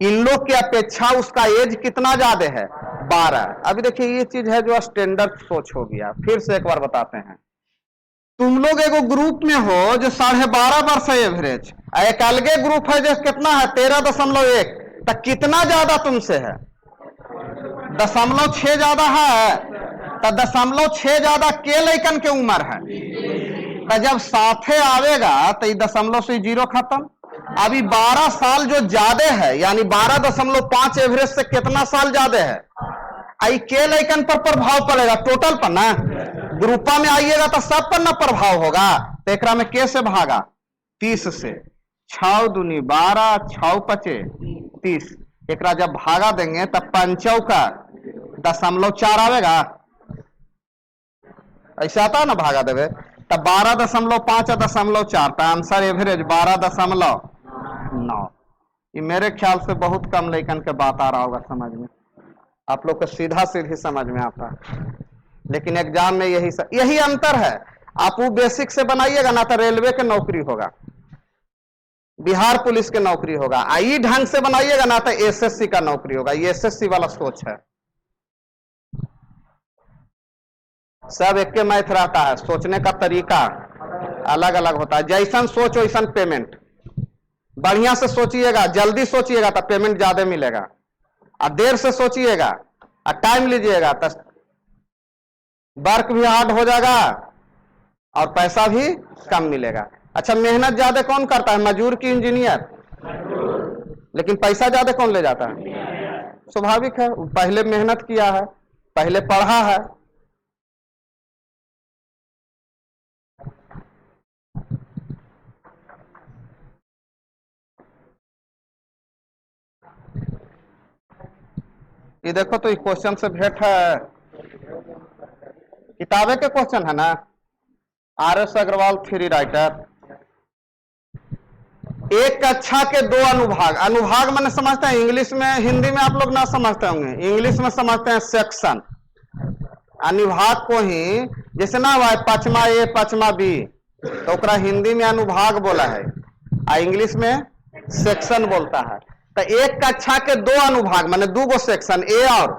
इन लोग की अपेक्षा उसका एज कितना ज्यादा है? 12। अभी देखिए ये चीज है जो स्टैंडर्ड सोच हो गया। फिर से एक बार बताते हैं, तुम लोग एगो ग्रुप में हो जो 12.5 वर्ष है एवरेज, एक अलगे ग्रुप है जो कितना है 13.1, तो कितना ज्यादा तुमसे है? 0.6 ज्यादा है। तो 0.6 ज्यादा के लइकन के उम्र है। तो जब साथे आवेगा तो 0 से 0 खत्म। अभी 12 साल जो ज्यादा है, यानी 12.5 एवरेज से कितना साल ज्यादा है? आई के लइकन पर प्रभाव पड़ेगा टोटल पर ना, ग्रुपा में आइएगा तो सब पर ना प्रभाव होगा। तो एक में के से भागा 30 से, 6 दूनी 12, 6 5 30। एक जब भागा देंगे तब 5 का 0.4 आवेगा, ऐसा आता है ना भागा देवे, तब 12.5 0.4, तो आंसर एवरेज 12.9। ये मेरे ख्याल से बहुत कम लइकन के बात आ रहा होगा समझ में, आप लोग को सीधा सीधी समझ में आता है, लेकिन एग्जाम में यही अंतर है। आप वो बेसिक से बनाइएगा ना तो रेलवे के नौकरी होगा, बिहार पुलिस के नौकरी होगा। आई ढंग से बनाइएगा ना तो एसएससी का नौकरी होगा। ये एसएससी वाला सोच है, सब एक के मैथ रहता है, सोचने का तरीका अलग अलग होता है। जैसन सोच वैसन पेमेंट। बढ़िया से सोचिएगा, जल्दी सोचिएगा तो पेमेंट ज्यादा मिलेगा, और देर से सोचिएगा और टाइम लीजिएगा तो वर्क भी हार्ड हो जाएगा और पैसा भी कम मिलेगा। अच्छा मेहनत ज्यादा कौन करता है, मजदूर की इंजीनियर? लेकिन पैसा ज्यादा कौन ले जाता है? स्वाभाविक है, पहले मेहनत किया है, पहले पढ़ा है। ये देखो तो ये क्वेश्चन से भेंट है, किताबे के क्वेश्चन है ना। R S Agarwal theory writer, एक कक्षा के दो अनुभाग, अनुभाग मैंने समझते हैं इंग्लिश में, हिंदी में आप लोग ना समझते होंगे, इंग्लिश में समझते हैं सेक्शन। अनुभाग को ही जैसे ना हुआ पचमा ए पचमा बी, तो ओकरा हिंदी में अनुभाग बोला है, इंग्लिश में सेक्शन बोलता है। तो एक कक्षा के दो अनुभाग माने दो गो सेक्शन ए और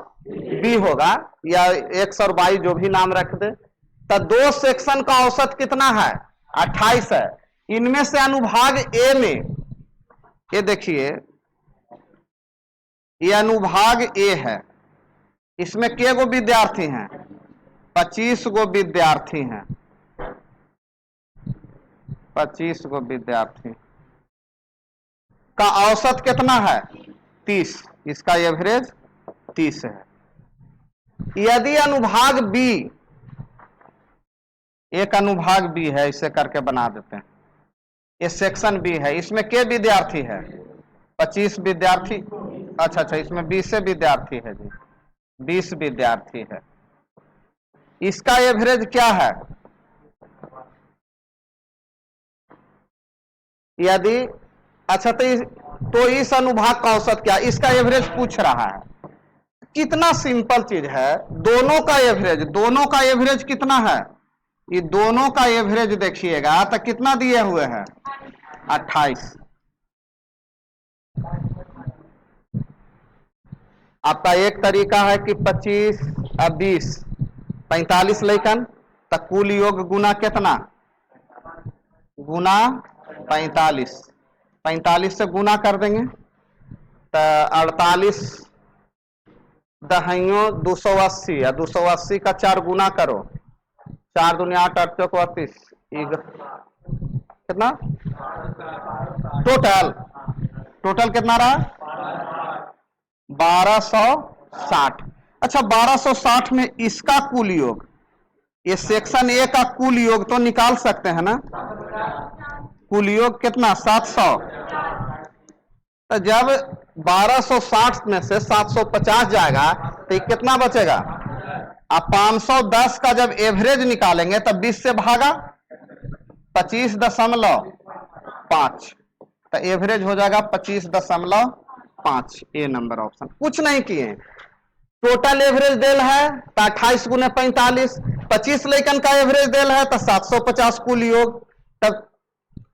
बी होगा, या एक्स और वाई जो भी नाम रख दे। तो दो सेक्शन का औसत कितना है? 28 है। इनमें से अनुभाग ए में, ये देखिए ये अनुभाग ए है, इसमें के गो विद्यार्थी हैं? 25 गो विद्यार्थी हैं। 25 गो विद्यार्थी का औसत कितना है? 30। इसका एवरेज 30 है। यदि अनुभाग बी, एक अनुभाग बी है, इसे करके बना देते हैं, ये सेक्शन बी है, इसमें के विद्यार्थी है? 25 विद्यार्थी। अच्छा, इसमें 20 विद्यार्थी है जी, 20 विद्यार्थी है। इसका एवरेज क्या है? यदि अच्छा, तो इस अनुभाग का औसत क्या? इसका एवरेज पूछ रहा है। कितना सिंपल चीज है, दोनों का एवरेज, दोनों का एवरेज कितना है? ये दोनों का एवरेज देखिएगा तो कितना दिए हुए हैं? 28। आपका एक तरीका है कि 25 और 20 45 लेकिन, तो कुल योग गुना कितना? गुना 45। 45 से गुना कर देंगे तो 48 दहाइयों 280, या 280 का 4 गुना करो, 4 दूनी 8, 8 चौक 32, कितना टोटल कितना रहा? 1260। अच्छा, 1260 में इसका कुल योग, ये सेक्शन ए का कुल योग तो निकाल सकते हैं ना? कुल योग कितना? 700। तो जब 1260 में से 750 जाएगा तो ये कितना बचेगा? आप 510 का जब एवरेज निकालेंगे तब 20 से भागा 25.5, तो एवरेज हो जाएगा 25.5। ए नंबर ऑप्शन। कुछ नहीं किए, टोटल एवरेज देल है तो 28 गुने 45, 25 लेकन का एवरेज देल है तो 750 कुल योग, तब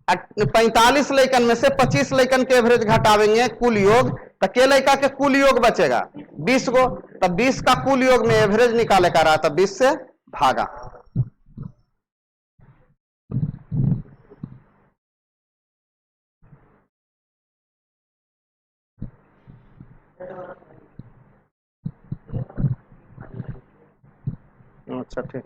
45 लेकन में से 25 लेकन के एवरेज घटावेंगे कुल योग, तो के लड़का के कुल योग बचेगा 20 गो, तब 20 का कुल योग में एवरेज निकाले का रहा, तब 20 से भागा। अच्छा, ठीक।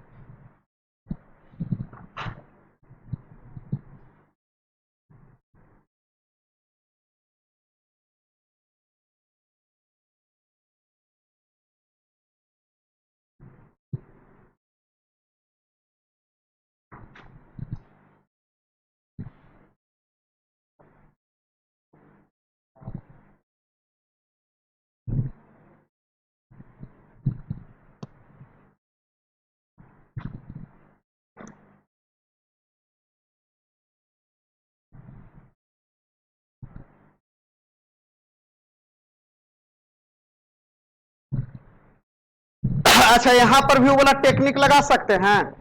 अच्छा, यहां पर भी वो वाला टेक्निक लगा सकते हैं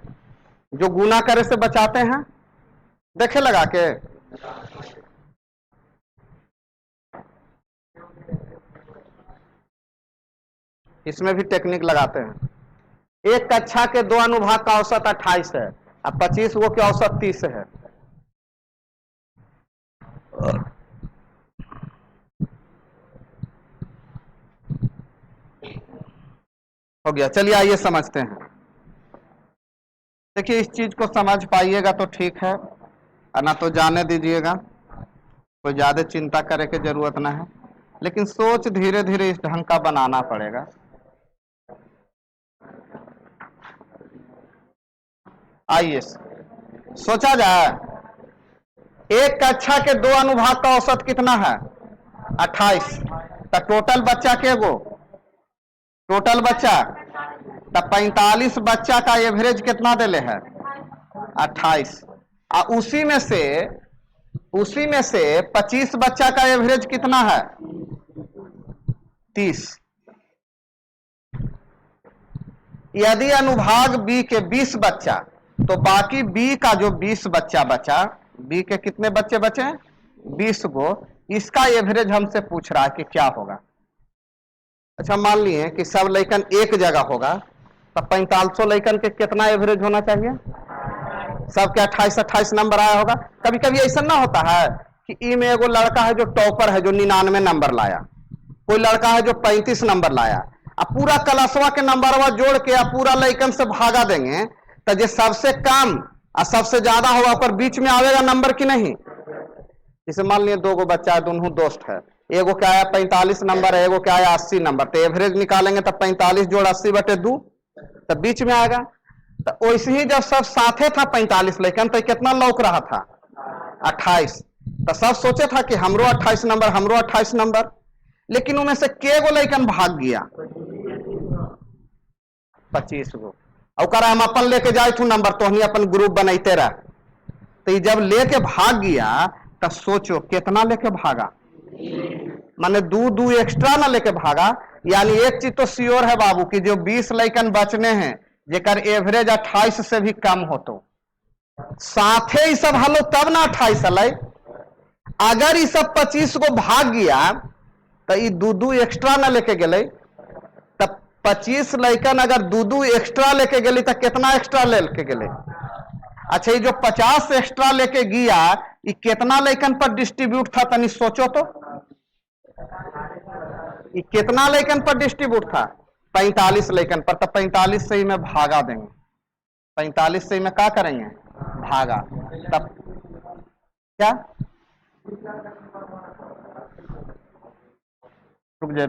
जो गुना करे से बचाते हैं, देखे लगा के। इसमें भी टेक्निक लगाते हैं। एक कक्षा के दो अनुभाग का औसत 28 है और 25 गो के औसत 30 है। हो गया, चलिए आइए समझते हैं। देखिए, इस चीज को समझ पाइएगा तो ठीक है, और ना तो जाने दीजिएगा, कोई ज्यादा चिंता करे की जरूरत ना है, लेकिन सोच धीरे धीरे इस ढंग का बनाना पड़ेगा। आइए सोचा जाए, एक कक्षा के दो अनुभाग का औसत कितना है? 28। तो टोटल बच्चा के गो? टोटल बच्चा तो 45 बच्चा का एवरेज कितना देले है? 28। और उसी में से 25 बच्चा का एवरेज कितना है? 30। यदि अनुभाग बी के 20 बच्चा, तो बाकी बी का जो 20 बच्चा बचा, बी के कितने बच्चे बचे? 20 गो। इसका एवरेज हमसे पूछ रहा है कि क्या होगा। अच्छा, मान लिए कि सब लइकन एक जगह होगा, तो 4500 लइकन के कितना एवरेज होना चाहिए? सबके 28-28 नंबर आया होगा। कभी कभी ऐसा ना होता है कि ई में एगो लड़का है जो टॉपर है, जो 99 नंबर लाया, कोई लड़का है जो 35 नंबर लाया, अब पूरा क्लासवा के नंबरवा जोड़ के अब पूरा लइकन से भागा देंगे, तो जो सबसे कम और सबसे ज्यादा होगा पर बीच में आवेगा नंबर की नहीं। जैसे मान लिए 2 गो बच्चा है, दोनों दोस्त है, एगो क्या आया 45 नंबर है, एगो क्या आया 80 नंबर, तो एवरेज निकालेंगे तो 45 जोड़ 80/2, तो बीच में आएगा। तो वैसे ही जब सब साथे था 45 लेकिन, तो कितना लौक रहा था? 28। तो सब सोचे था कि हमरो 28 नंबर, हमरो 28 नंबर, लेकिन उनमें से के गो लइकन भाग गया? 25 गो। और हम अपन लेके जाए थू नंबर, तो ही अपन ग्रुप बनते रह। तो जब लेके भाग गया, तो सोचो कितना लेके भागा, माने 2 एक्स्ट्रा ना लेके भागा। यानी एक चीज तो श्योर है बाबू कि जो 20 लइकन बचने हैं, जेकर एवरेज 28 से भी कम हो, तो साथे ही सब हलो तब ना 28 अलै। अगर ये सब 25 को भाग गया, तो ये 2 एक्स्ट्रा ना लेके गए, तब 25 लइकन अगर 2 एक्स्ट्रा लेके गए, तो कितना एक्स्ट्रा लेके गए? अच्छा, ये जो 50 एक्स्ट्रा लेके गया, ये कितना लइकन पर डिस्ट्रीब्यूट था? तनी सोचो तो, ये कितना लइकन पर डिस्ट्रीब्यूट था? 45 लइकन पर। तो 45 से ही में भागा देंगे, 45 से ही में क्या करेंगे? भागा। तब क्या? रुक जा,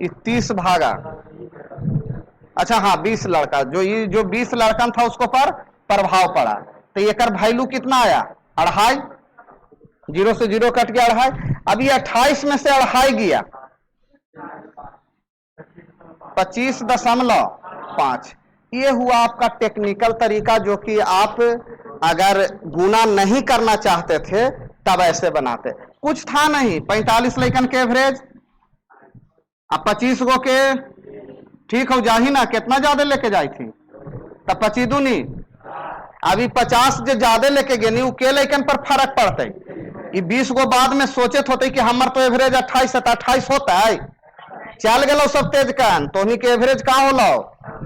ये 30 भागा। अच्छा हाँ, 20 लड़का, जो 20 लड़कन था उसको पर प्रभाव पड़ा, तो ये कर वैल्यू कितना आया? 2.5। 0 से 0 कट गया 2.5। अभी 28 में से 2.5 गया 25.5। ये हुआ आपका टेक्निकल तरीका, जो कि आप अगर गुना नहीं करना चाहते थे तब ऐसे बनाते। कुछ था नहीं, 45 लइकन के एवरेज, अब 25 गो के ठीक हो जा ही ना, कितना ज्यादा लेके जाई थी? तब 25 दूनी, अभी 50 जो ज्यादा लेके गए नहीं, के लइकन पर फर्क पड़ते। ये 20 गो बाद में सोचे होते कि हमार तो एवरेज 28 है, तो 28 होता है, चल गलो सब तेज कन, तो के एवरेज का होलो?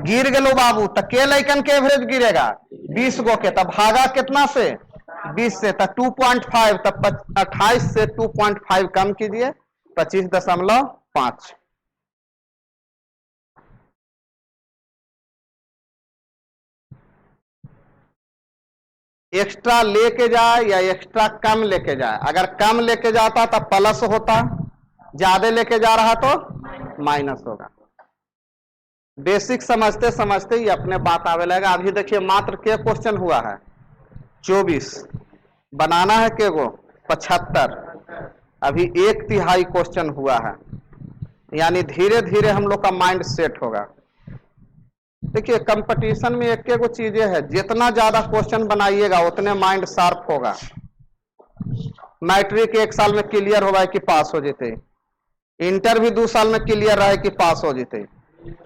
गिर गलो बाबू। तो के लइकन के एवरेज गिरेगा? 20 गो के। तब भागा कितना से? 20 से। तो 2.5। तब 28 से 2.5 कम कीजिए, 25.5। एक्स्ट्रा लेके जाए या एक्स्ट्रा कम लेके जाए, अगर कम लेके जाता तो प्लस होता, ज्यादा लेके जा रहा तो माइनस होगा। बेसिक समझते समझते ही अपने बात आवे लगेगा। अभी देखिए मात्र के क्वेश्चन हुआ है? 24। बनाना है के गो? 75। अभी 1/3 क्वेश्चन हुआ है, यानी धीरे धीरे हम लोग का माइंड सेट होगा। देखिए कंपटीशन में एक गो चीजें है, जितना ज्यादा क्वेश्चन बनाइएगा उतने माइंड शार्प होगा। मैट्रिक 1 साल में क्लियर होगा कि पास हो जेते, इंटर भी 2 साल में क्लियर रहे कि पास हो जेते,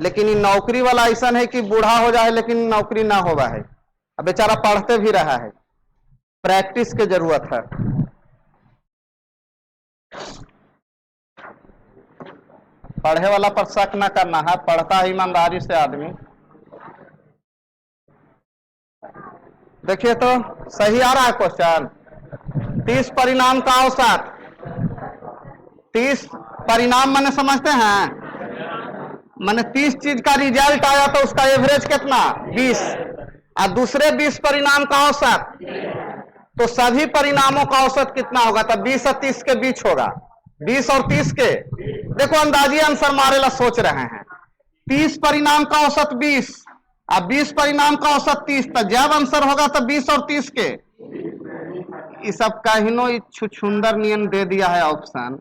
लेकिन ये नौकरी वाला ऐसा है कि बूढ़ा हो जाए लेकिन नौकरी ना होगा है। अब बेचारा पढ़ते भी रहा है, प्रैक्टिस की जरूरत है। पढ़े वाला पर शक ना करना है, पढ़ता है ईमानदारी से आदमी। देखिए तो सही आ रहा है क्वेश्चन। 30 परिणाम का औसत, 30 परिणाम मैंने समझते हैं, मैंने 30 चीज का रिजल्ट आया तो उसका एवरेज कितना? 20। और दूसरे 20 परिणाम का औसत, तो सभी परिणामों का औसत कितना होगा? तो 20 और 30 के बीच होगा। 20 और 30 के, देखो अंदाजी आंसर मारे ला सोच रहे हैं। 30 परिणाम का औसत 20 और 20 परिणाम का औसत 30, तो जब आंसर होगा तो 20 और 30 के। ये सब कहिनो छुछुंदर नियम दे दिया है ऑप्शन।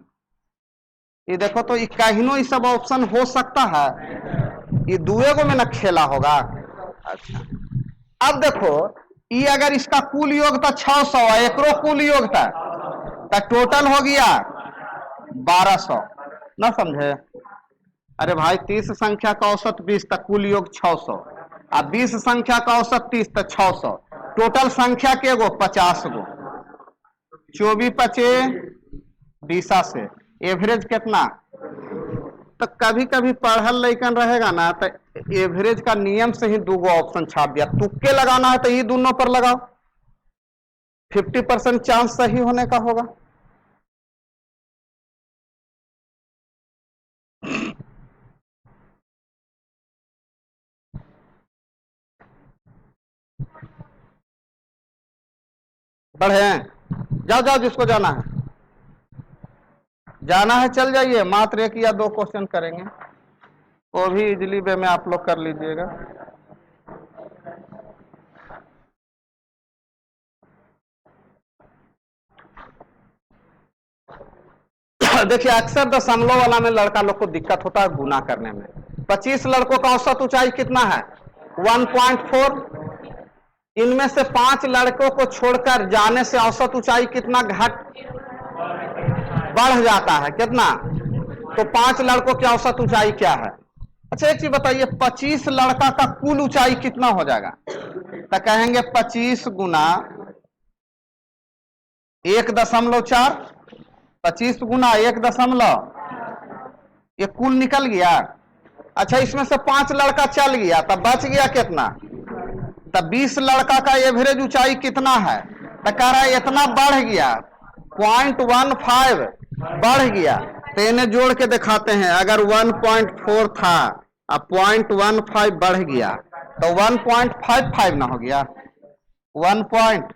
ये देखो तो कहिनो ये सब ऑप्शन हो सकता है, ये दुए को में ना खेला होगा। अच्छा अब देखो ई अगर इसका कुल योग था 600 एकरो कुल योग था तो टोटल हो गया 1200 ना समझे। अरे भाई 30 संख्या का औसत 20 तक कुल योग 600 अब 20 संख्या का औसत 30 तक 600 टोटल संख्या के गो 50 गो 24 पचे 20 से एवरेज कितना। तो कभी कभी पढ़ल लइकन रहेगा ना तो एवरेज का नियम से ही दूगो ऑप्शन छाप दिया, तुक्के लगाना है तो ये दोनों पर लगाओ 50% चांस सही होने का होगा। बढ़े जाओ जाओ जिसको जाना है चल जाइए, मात्र 1 या 2 क्वेश्चन करेंगे, वो भी इजली वे में आप लोग कर लीजिएगा। देखिए अक्सर दशमलव वाला में लड़का लोग को दिक्कत होता है गुना करने में। 25 लड़कों का औसत ऊंचाई कितना है 1.4, इनमें से 5 लड़कों को छोड़कर जाने से औसत ऊंचाई कितना घट बढ़ जाता है कितना, तो 5 लड़कों की औसत ऊंचाई क्या है। अच्छा एक चीज बताइए 25 लड़का का कुल ऊंचाई कितना हो जाएगा, तो कहेंगे 25 गुना 1.4, 25 गुना 1 ये कुल निकल गया। अच्छा इसमें से 5 लड़का चल गया तब बच गया कितना, तब 20 लड़का का एवरेज ऊंचाई कितना है, तो कह रहा है इतना बढ़ गया 0.15 बढ़ गया। तो इन्हें जोड़ के दिखाते हैं, अगर 1.4 था अब 0.15 बढ़ गया तो 1.55 ना हो गया 1.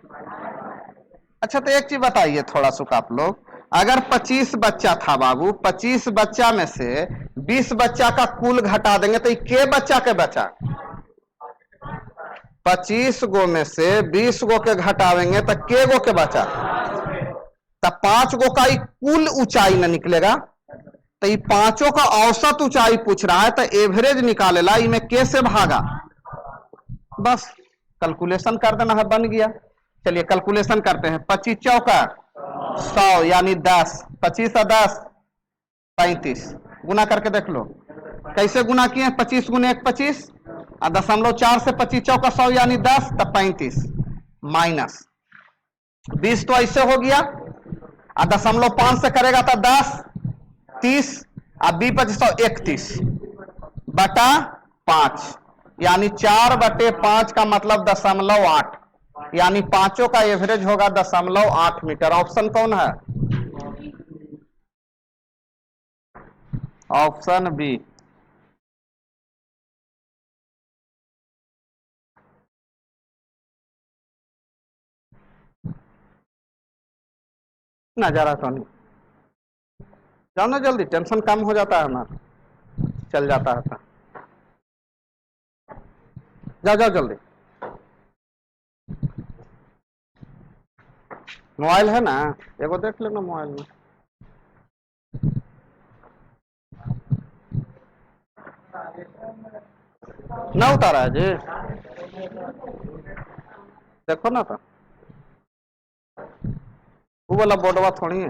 अच्छा तो एक चीज बताइए थोड़ा सुख आप लोग, अगर 25 बच्चा था बाबू, 25 बच्चा में से 20 बच्चा का कुल घटा देंगे तो के बच्चा के बचा, 25 गो में से 20 गो के घटावेंगे तो के गो के बचा, तब 5 गो का कुल ऊंचाई न निकलेगा। तो ये 5 का औसत ऊंचाई पूछ रहा है तो एवरेज निकालेला, इनमें के से भागा, बस कैलकुलेशन कर देना है बन गया। चलिए कैलकुलेशन करते हैं, 25 चौका 100 यानी 10, 25 और 10 35, गुना करके देख लो कैसे गुना किए, 25 गुने 1 25 और 0.4 से 25 चौका 100 यानी 10 तब 35 माइनस 20 तो ऐसे हो गया और 0.5 से करेगा तो 10 30 और 20 25 31 बटा 5 यानी 4/5 का मतलब 0.8 यानी 5 का एवरेज होगा 0.8 मीटर। ऑप्शन कौन है, ऑप्शन बी। नजारा तो नहीं जाओ ना जल्दी, टेंशन कम हो जाता है ना, चल जाता है, जाओ जाओ जल्दी। मोबाइल है ना, एगो देख लेना मोबाइल में। ना उतारा है जी, देखो ना तो वो वाला बोर्डवा थोड़ी है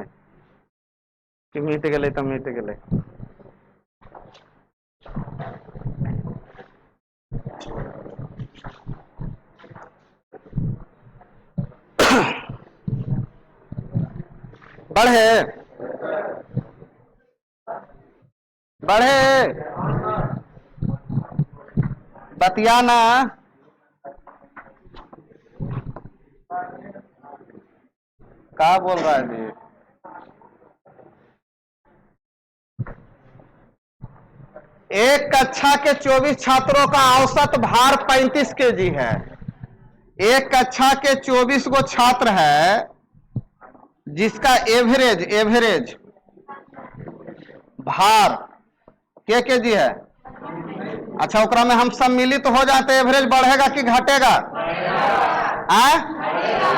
कि मीट गए तो मीट गए। बढ़े बढ़े बतियाना, क्या बोल रहा है जी, एक कक्षा के 24 छात्रों का औसत भार 35 केजी है। एक कक्षा के 24 गो छात्र है जिसका एवरेज भार के केजी है। अच्छा ओकरा में हम सम्मिलित हो जाते एवरेज बढ़ेगा कि घटेगा,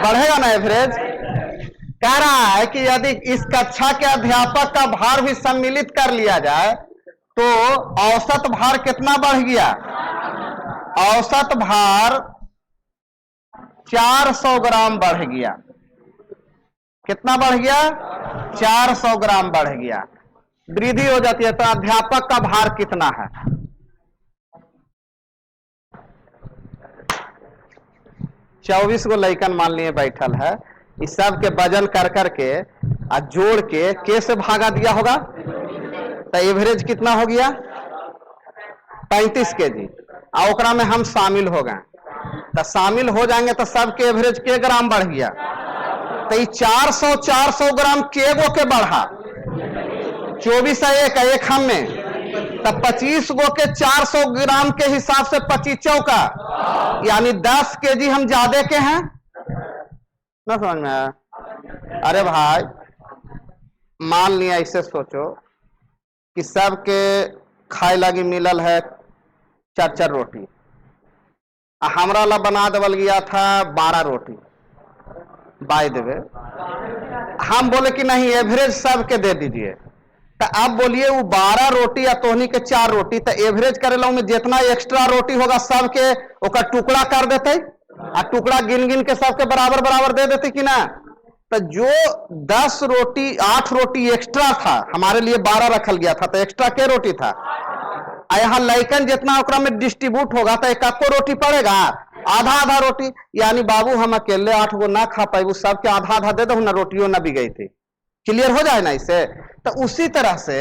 बढ़ेगा ना एवरेज। कह रहा है कि यदि इस कक्षा के अध्यापक का भार भी सम्मिलित कर लिया जाए तो औसत भार कितना बढ़ गया, औसत भार 400 ग्राम बढ़ गया। कितना बढ़ गया? 400 ग्राम बढ़ गया। वृद्धि हो जाती है। तो अध्यापक का भार कितना है? 24 गो लइकन मान लिए बैठल है, इस सब के वजन कर करके आ जोड़ के से भागा दिया होगा, तो एवरेज कितना हो गया? 35 केजी। और ओकरा में हम शामिल हो गए, तो शामिल हो जाएंगे तो सबके एवरेज के ग्राम बढ़ गया। तो ये 400 ग्राम के गो के बढ़ा, 24 है एक हम में, तब 25 गो के 400 ग्राम के हिसाब से 25 चौका, यानी 10 केजी हम ज्यादा के हैं ना। समझ में आया? अरे भाई मान लिया, ऐसे सोचो कि सबके खाए लगी मिलल है 4 रोटी, हमरा ला बना देवल गया था 12 रोटी। बाय द वे हम बोले कि नहीं एवरेज सबके दे दीजिए, तो आप बोलिए वो 12 रोटी या तोहनी के 4 रोटी, तो एवरेज करेला में जितना एक्स्ट्रा रोटी होगा सबके ओकर टुकड़ा कर देते, और टुकड़ा गिन गिन के सबके बराबर बराबर दे देते कि ना। तो जो 10 रोटी 8 रोटी एक्स्ट्रा था, हमारे लिए 12 रखल गया था, तो एक्स्ट्रा के रोटी था। यहाँ लइकन जितना ओकरा में डिस्ट्रीब्यूट होगा, तो एक को रोटी पड़ेगा, आधा आधा रोटी। यानी बाबू हम अकेले 8 गो ना खा पाए, सबके आधा आधा दे दो ना, रोटियों ना बिगई थी। क्लियर हो जाए ना इससे? तो उसी तरह से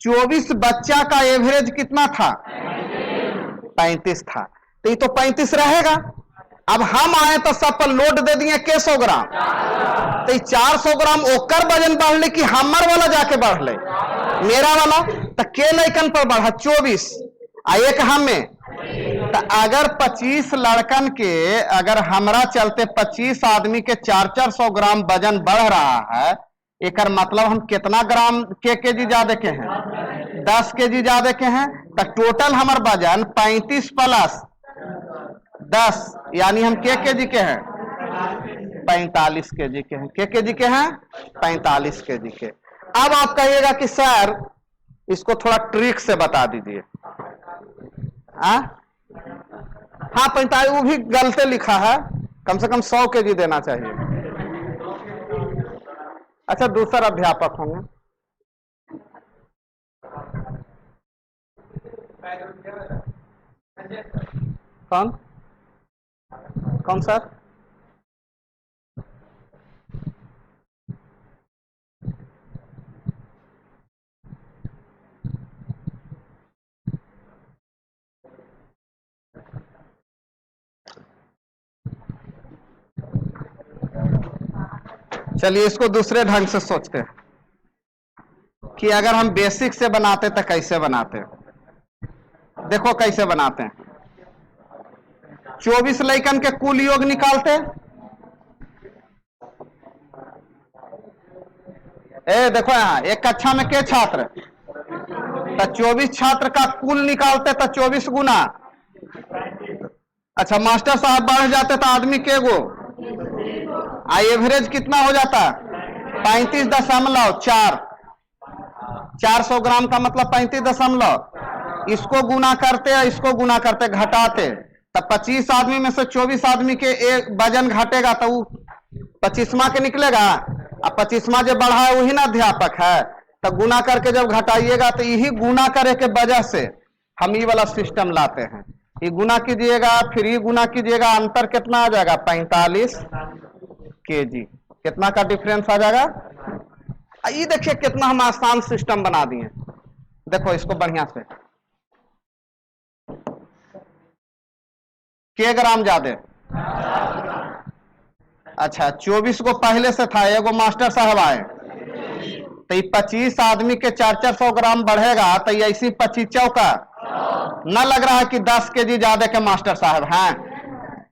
24 बच्चा का एवरेज कितना था? 35 था। तो ये तो 35 रहेगा। अब हम आए तो सब पर लोड दे दिए के 100 ग्राम, तो ये 400 ग्राम ओकर वजन बढ़ ले कि हमर वाला जाके बढ़ ले, मेरा वाला। तो के लइकन पर बढ़ा 24 आ एक हम में। तो अगर 25 लड़कन के, अगर हमरा चलते 25 आदमी के 400 ग्राम वजन बढ़ रहा है, एक मतलब हम कितना ग्राम केजी ज्यादा के हैं? 10 केजी ज्यादा के हैं। तो टोटल हमार वजन 35 प्लस 10, यानी हम केजी के हैं? 45 केजी के हैं। केजी के हैं? 45 केजी के। अब आप कहिएगा कि सर इसको थोड़ा ट्रिक से बता दीजिए। हाँ 45, वो भी गलते लिखा है, कम से कम 100 केजी देना चाहिए। अच्छा दूसरा अध्यापक होंगे, कौन सर? चलिए इसको दूसरे ढंग से सोचते हैं कि अगर हम बेसिक से बनाते तो कैसे बनाते। देखो कैसे बनाते हैं। 24 लइकन के कुल योग निकालते। देखो यहाँ एक कक्षा में के छात्र, तो 24 छात्र का कुल निकालते, तो 24 गुना। अच्छा मास्टर साहब बढ़ जाते तो आदमी के गो, एवरेज कितना हो जाता? 35.4। 400 ग्राम का मतलब 35 इसको गुना करते, इसको गुना करते, घटाते, तब 25 आदमी में से 24 आदमी के एक वजन घटेगा, तो वो 25वां के निकलेगा। अब 25वां जो बढ़ा है वही ना अध्यापक है, तो गुना करके जब घटाइएगा, तो यही गुना करे के वजह से हम ये वाला सिस्टम लाते हैं। ये गुना कीजिएगा, फिर ये गुना कीजिएगा, अंतर कितना आ जाएगा? 45 केजी। कितना का डिफरेंस आ जाएगा? ये देखिए कितना हम आसान सिस्टम बना दिए। देखो इसको बढ़िया से, के ग्राम ज्यादा? अच्छा 24 को पहले से था, एगो मास्टर साहब आए, तो 25 आदमी के 400 ग्राम बढ़ेगा, तो ऐसी 25 चौका न लग रहा है कि 10 केजी ज्यादा के मास्टर साहब हैं,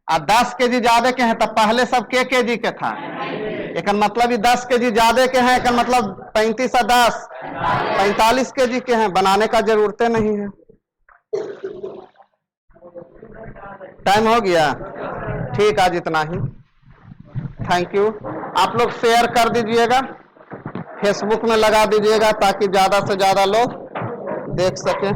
और 10 केजी ज्यादा के हैं, तब पहले सब के केजी के था। एक मतलब ये 10 केजी ज्यादा के हैं, एक मतलब 35 और 10 45 केजी के हैं। बनाने का जरूरत नहीं है। टाइम हो गया, ठीक, आज इतना ही। Thank you. आप लोग शेयर कर दीजिएगा, फेसबुक में लगा दीजिएगा, ताकि ज्यादा से ज्यादा लोग देख सकें।